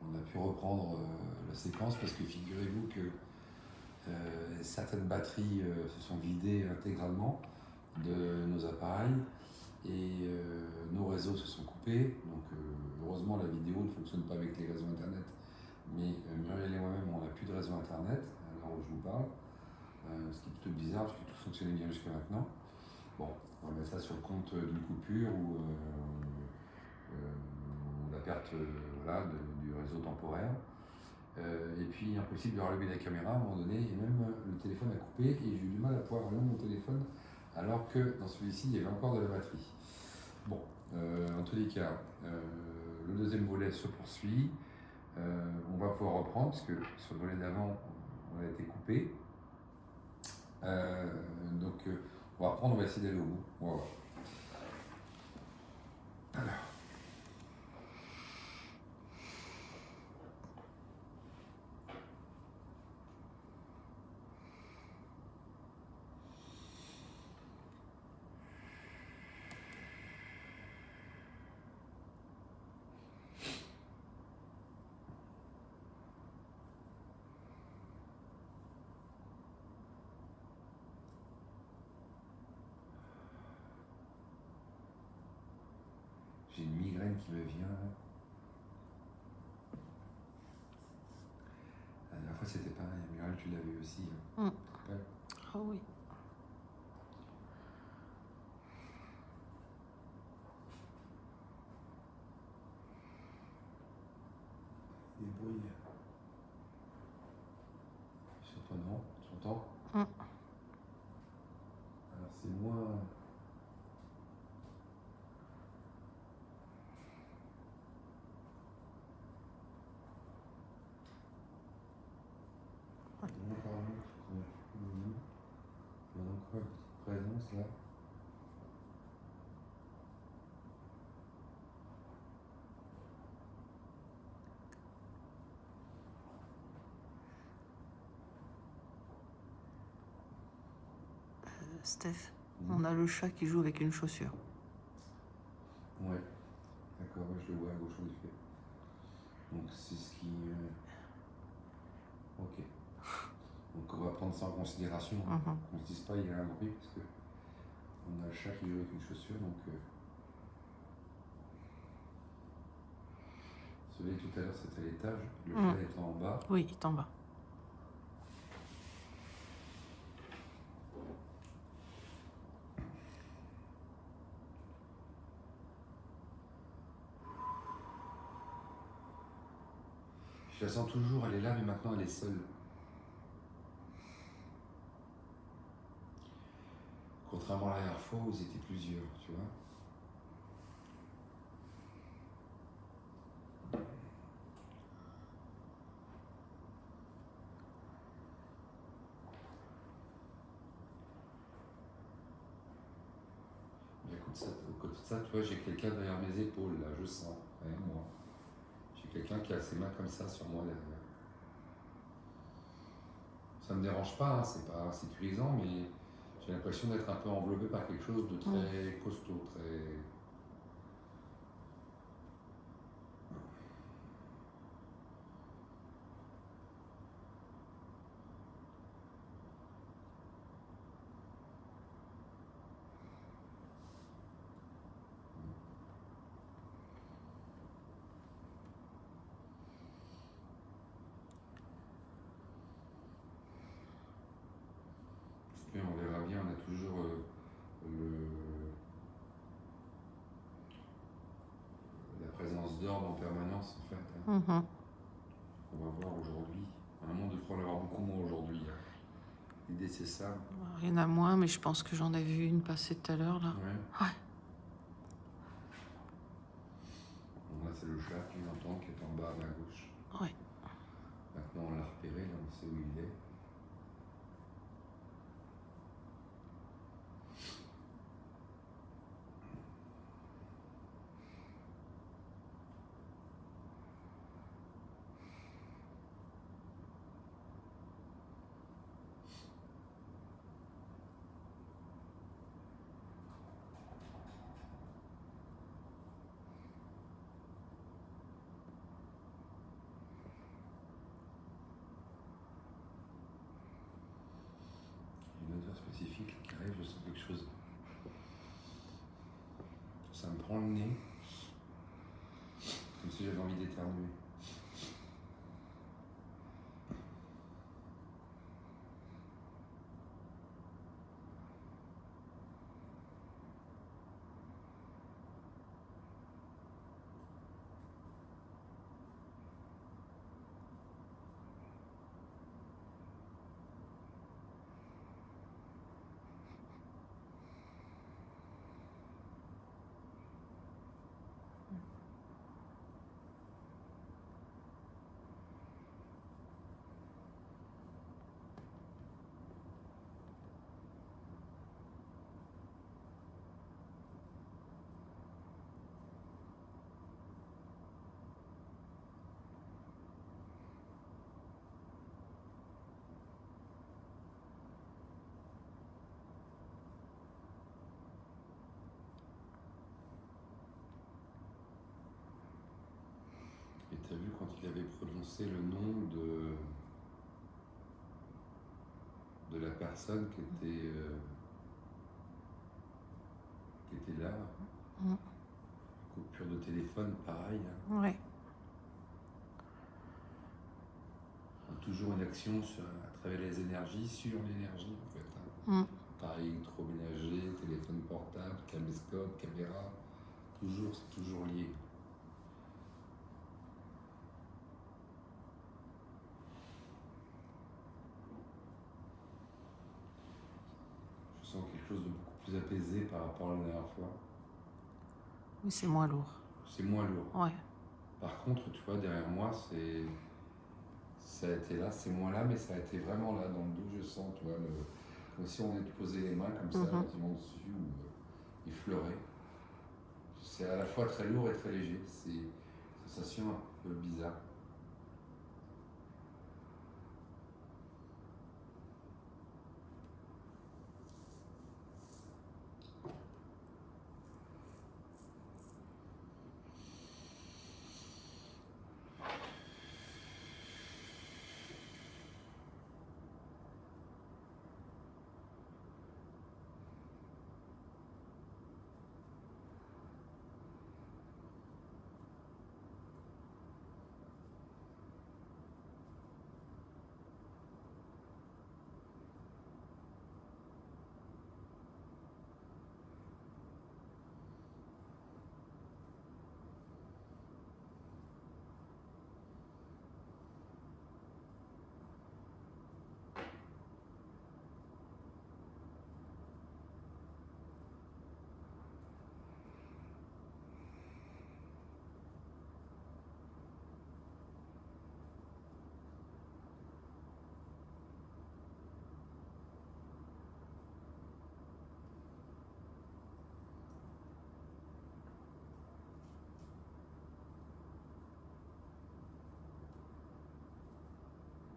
on a pu reprendre la séquence parce que figurez-vous que certaines batteries se sont vidées intégralement de nos appareils et nos réseaux se sont coupés. Donc heureusement la vidéo ne fonctionne pas avec les réseaux internet, mais Muriel et moi-même on n'a plus de réseau internet à l'heure où je vous parle, ce qui est plutôt bizarre parce que tout fonctionnait bien jusqu'à maintenant. Bon, on va mettre ça sur le compte d'une coupure ou la perte voilà, du réseau temporaire. Et puis impossible de rallumer la caméra à un moment donné, et même le téléphone a coupé et j'ai eu du mal à pouvoir allumer mon téléphone alors que dans celui-ci il y avait encore de la batterie. Bon, en tous les cas, le deuxième volet se poursuit. On va pouvoir reprendre parce que sur le volet d'avant on a été coupé. Donc on va reprendre, on va essayer d'aller au bout. On va voir. Alors. J'ai une migraine qui me vient. La dernière fois c'était pareil, Muriel, tu l'avais aussi. Mm. Ouais. Ah oui. Des bruits. Surprenant, tu entends? Mm. Alors c'est moins. Moins par là, je crois. Il y a encore une petite présence là. Steph, on a le chat qui joue avec une chaussure. Ouais, d'accord, ouais, je le vois à gauche en effet. Donc c'est ce qui. Ok. Donc on va prendre ça en considération. Qu'on ne se dise pas il y a un bruit parce que on a le chat qui joue avec une chaussure donc. Celui tout à l'heure c'était à l'étage, le chat est en bas. Oui, il est en bas. Je la sens toujours, elle est là mais maintenant elle est seule. Contrairement à la dernière fois où ils étaient plusieurs, tu vois. Mais écoute, ça, au côté de ça, tu vois, j'ai quelqu'un derrière mes épaules, là, je sens, derrière moi. J'ai quelqu'un qui a ses mains comme ça sur moi derrière. Ça me dérange pas, hein, c'est pas sécurisant, mais j'ai l'impression d'être un peu enveloppé par quelque chose de très costaud, très. Mais on verra bien, on a toujours la présence d'ordre en permanence en fait. Hein. On va voir aujourd'hui. À un moment, il devrait en avoir beaucoup moins aujourd'hui. Hein. L'idée c'est ça. Il y en a moins, mais je pense que j'en ai vu une passer tout à l'heure là. Ouais. Donc là c'est le chat qui entend qui est en bas à ma gauche. Ouais. Maintenant on l'a repéré, là on sait où il est. chose. Ça me prend le nez, comme si j'avais envie d'éternuer. Et t'as vu quand il avait prononcé le nom de la personne qui était là, coupure de téléphone, pareil. Hein. Ouais. Toujours une action à travers les énergies, sur l'énergie en fait. Hein. Pareil, électroménager, téléphone portable, caméscope, caméra, c'est toujours lié. Je sens quelque chose de beaucoup plus apaisé par rapport à la dernière fois. Oui, c'est moins lourd. C'est moins lourd. Ouais. Par contre, tu vois, derrière moi, ça a été là, c'est moins là, mais ça a été vraiment là, dans le dos, je sens, tu vois, comme si on avait posé les mains comme ça, gentiment dessus, ou effleuré. C'est à la fois très lourd et très léger, c'est une sensation un peu bizarre.